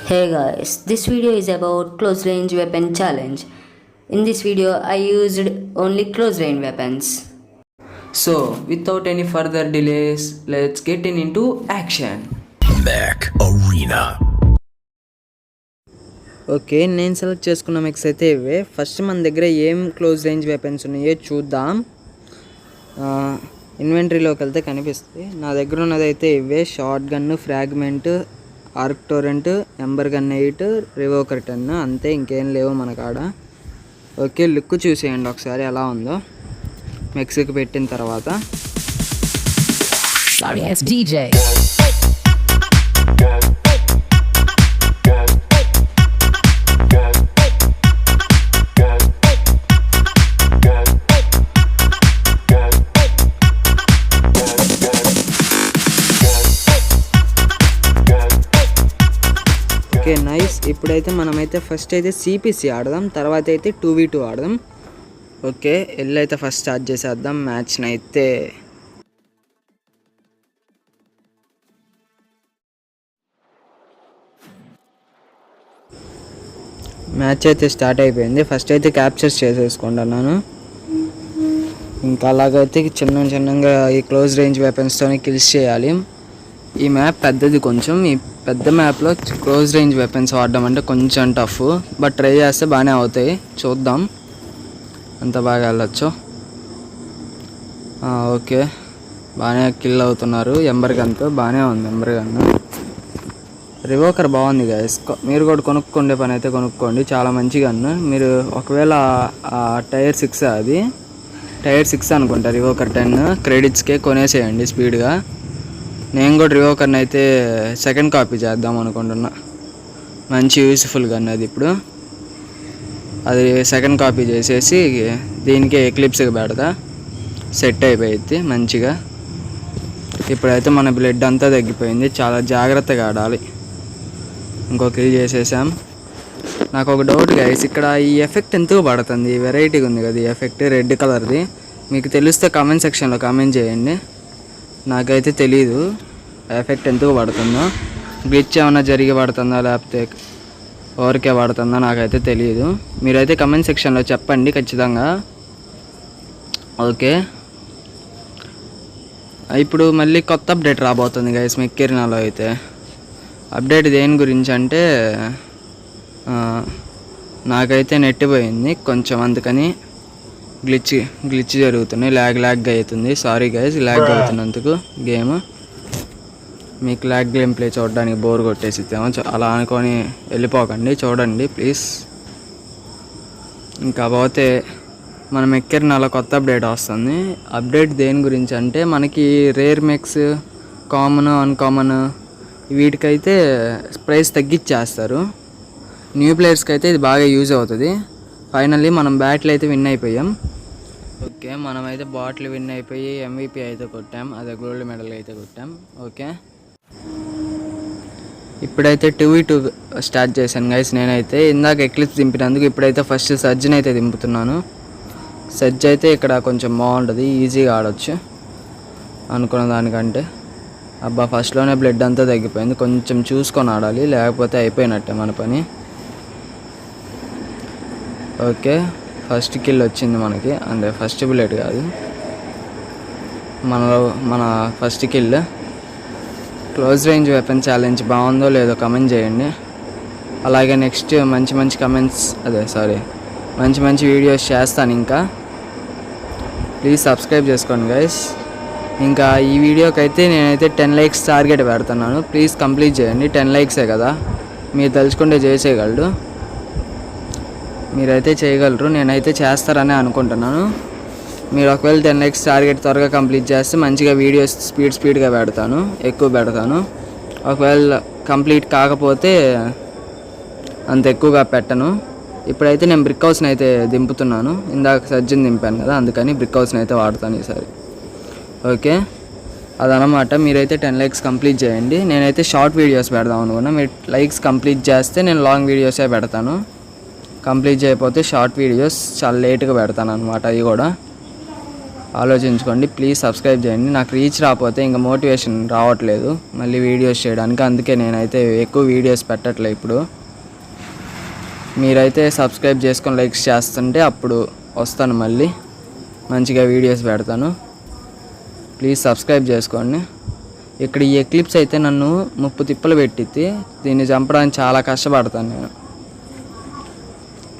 Hey guys, this video is about close range weapon challenge. In this video, I used only close range weapons. So, without any further delays, let's get into action. Mech Arena. Okay, నేను select చేసుకున్న mess అయితే ఇవే. First మన దగ్గర ఏం close range weapons ఉన్నాయో చూద్దాం. ఇన్వెంటరీలోకి వెళ్తే కనిపిస్తుంది. నా దగ్గర ఉన్నదైతే ఇవే: short gun, fragment, arc torrent, ember gun 8, revoker 10. అంతే, ఇంకేం లేవు మన కాడ. ఓకే, లుక్ చూసేయండి ఒకసారి ఎలా ఉందో మెక్స్కి పెట్టిన తర్వాత. Sorry ass DJ. Okay nice. ఇప్పుడైతే మనమైతే ఫస్ట్ అయితే సిపిసి ఆడదాం, తర్వాత అయితే 2v2 ఆడదాం. ఓకే, ఎల్ అయితే ఫస్ట్ స్టార్ట్ చేసేద్దాం మ్యాచ్ని అయితే. మ్యాచ్ అయితే స్టార్ట్ అయిపోయింది. ఫస్ట్ అయితే క్యాప్చర్స్ చేసేసుకుంటున్నాను. ఇంకా అలాగైతే చిన్నగా ఈ క్లోజ్ రేంజ్ వెపన్స్తోనే కిల్స్ చేయాలి. ఈ మ్యాప్ పెద్దది కొంచెం. ఈ పెద్ద మ్యాప్లో క్లోజ్ రేంజ్ వెపన్స్ వాడడం అంటే కొంచెం టఫ్, బట్ ట్రై చేస్తే బాగానే అవుతాయి. చూద్దాం అంత బాగా వెళ్ళొచ్చు. ఓకే, బాగానే కిల్ అవుతున్నారు. ఎంబర్ గన్తో బాగానే ఉంది. ఎంబర్ గన్, రివోకర్ బాగుంది గైస్. మీరు కూడా కొనుక్కోండే పని అయితే కొనుక్కోండి, చాలా మంచి గన్ను. మీరు ఒకవేళ టైర్ 6 అది టైర్ 6 అనుకుంటా, రివోకర్ 10 క్రెడిట్స్కే కొనేసేయండి స్పీడ్గా. నేను కూడా రివోకర్ని అయితే సెకండ్ కాపీ చేద్దాం అనుకుంటున్నా. మంచి యూస్ఫుల్ గన్ అది. ఇప్పుడు అది సెకండ్ కాపీ చేసేసి దీనికే ఎక్లిప్స్కి పెడతా, సెట్ అయిపోయింది మంచిగా. ఇప్పుడైతే మన బ్లడ్ అంతా తగ్గిపోయింది, చాలా జాగ్రత్తగా ఆడాలి. ఇంకో కిల్ చేసేసాం. నాకు ఒక డౌట్ గైస్, ఇక్కడ ఈ ఎఫెక్ట్ ఎందుకు పడుతుంది? వెరైటీగా ఉంది కదా ఈ ఎఫెక్ట్, రెడ్ కలర్ది. మీకు తెలిస్తే కామెంట్ సెక్షన్లో కామెంట్ చేయండి. నాకైతే తెలీదు ఎఫెక్ట్ ఎందుకు పడుతుందో. గ్లిచ్ ఏమన్నా జరిగి పడుతుందా లేకపోతే ఓరికే పడుతుందా నాకైతే తెలియదు. మీరైతే కామెంట్ సెక్షన్లో చెప్పండి ఖచ్చితంగా. ఓకే, ఇప్పుడు మళ్ళీ కొత్త అప్డేట్ రాబోతుంది గైస్ మెక్ అరీనాలో అయితే. అప్డేట్ దేని గురించి అంటే, నాకైతే నెట్ పోయింది కొంచెం, అందుకని గ్లిచ్ జరుగుతున్నాయి. ల్యాగ్ అవుతుంది. సారీ గైస్, ల్యాగ్ అవుతున్నందుకు గేమ్. మీకు ల్యాగ్ గేమ్ ప్లే చూడడానికి బోర్ కొట్టేసిద్దామో అలా అనుకొని వెళ్ళిపోకండి, చూడండి ప్లీజ్. ఇంకా పోతే మన మెక్ అరీనాలో కొత్త అప్డేట్ వస్తుంది. అప్డేట్ దేని గురించి అంటే, మనకి రేర్ మెక్స్, కామన్, అన్కామన్ వీటికైతే ప్రైస్ తగ్గించేస్తారు. న్యూ ప్లేయర్స్కి అయితే ఇది బాగా యూజ్ అవుతుంది. ఫైనల్లీ మనం బ్యాటిల్ అయితే విన్ అయిపోయాం. ఓకే, మనమైతే బాటిల్ విన్ అయిపోయి MVP అయితే కొట్టాం, అదే గోల్డ్ మెడల్ అయితే కొట్టాం. ఓకే, ఇప్పుడైతే 2v2 స్టార్ట్ చేశాను గైస్. నేనైతే ఇందాక ఎక్లిప్స్ దింపినందుకు ఇప్పుడైతే ఫస్ట్ సర్జ్ని అయితే దింపుతున్నాను. సర్జ్ అయితే ఇక్కడ కొంచెం బాగుంటుంది, ఈజీగా ఆడొచ్చు అనుకున్న దానికంటే. అబ్బా, ఫస్ట్లోనే బ్లడ్ అంతా తగ్గిపోయింది. కొంచెం చూసుకొని ఆడాలి, లేకపోతే అయిపోయినట్టే మన పని. ఓకే, ఫస్ట్ కిల్ వచ్చింది మనకి, అంటే ఫస్ట్ బుల్లెట్ కాదు, మన first kill. Close range weapon challenge బాగుందో లేదో కమెంట్ చేయండి. అలాగే నెక్స్ట్ మంచి వీడియోస్ చేస్తాను. ఇంకా ప్లీజ్ సబ్స్క్రైబ్ చేసుకోండి గైస్. ఇంకా ఈ వీడియోకి అయితే నేనైతే 10 likes టార్గెట్ పెడుతున్నాను. ప్లీజ్ కంప్లీట్ చేయండి. 10 likes కదా, మీరు తలుచుకుంటే చేసేయగలరు. మీరైతే చేయగలరు, నేనైతే చేస్తారని అనుకుంటున్నాను. మీరు ఒకవేళ 10 likes టార్గెట్ త్వరగా కంప్లీట్ చేస్తే మంచిగా వీడియోస్ స్పీడ్గా పెడతాను, ఎక్కువ పెడతాను. ఒకవేళ కంప్లీట్ కాకపోతే అంత ఎక్కువగా పెట్టను. ఇప్పుడైతే నేను బ్రిక్ హౌస్ని అయితే దింపుతున్నాను. ఇందాక సర్జిని దింపాను కదా, అందుకని బ్రిక్ హౌస్ని అయితే వాడతాను ఈసారి. ఓకే, అదనమాట. మీరైతే 10 likes కంప్లీట్ చేయండి. నేనైతే షార్ట్ వీడియోస్ పెడదాం అనుకున్నా. మీరు లైక్స్ కంప్లీట్ చేస్తే నేను లాంగ్ వీడియోసే పెడతాను. కంప్లీట్ చేయకపోతే షార్ట్ వీడియోస్ చాలా లేట్గా పెడతాను అనమాట. అవి కూడా ఆలోచించుకోండి. ప్లీజ్ సబ్స్క్రైబ్ చేయండి. నాకు రీచ్ రాకపోతే ఇంకా మోటివేషన్ రావట్లేదు మళ్ళీ వీడియోస్ చేయడానికి. అందుకే నేనైతే ఎక్కువ వీడియోస్ పెట్టట్లే ఇప్పుడు. మీరైతే సబ్స్క్రైబ్ చేసుకొని లైక్స్ చేస్తుంటే అప్పుడు వస్తాను, మళ్ళీ మంచిగా వీడియోస్ పెడతాను. ప్లీజ్ సబ్స్క్రైబ్ చేసుకోండి. ఇక్కడ ఈ ఎక్లిప్స్ అయితే నన్ను 30 తిప్పలు పెట్టిద్ది. దీన్ని చంపడానికి చాలా కష్టపడతాను నేను.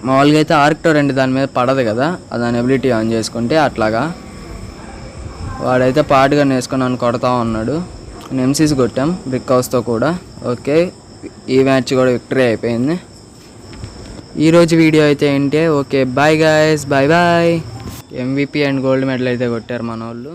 మామూలుగా అయితే ఆర్క్ టోరెంట్ దాని మీద పడదు కదా, దాని ఎబిలిటీ ఆన్ చేసుకుంటే అట్లాగా. వాడైతే పాటుగా నేసుకొని నన్ను కొడతా ఉన్నాడు. నేను ఎంసీస్ కొట్టాం బ్రిక్ హౌస్తో కూడా. ఓకే, ఈ మ్యాచ్ కూడా విక్టరీ అయిపోయింది. ఈరోజు వీడియో అయితే ఏంటి, okay bye guys, bye bye. MVP and gold medal అయితే కొట్టారు మన వాళ్ళు.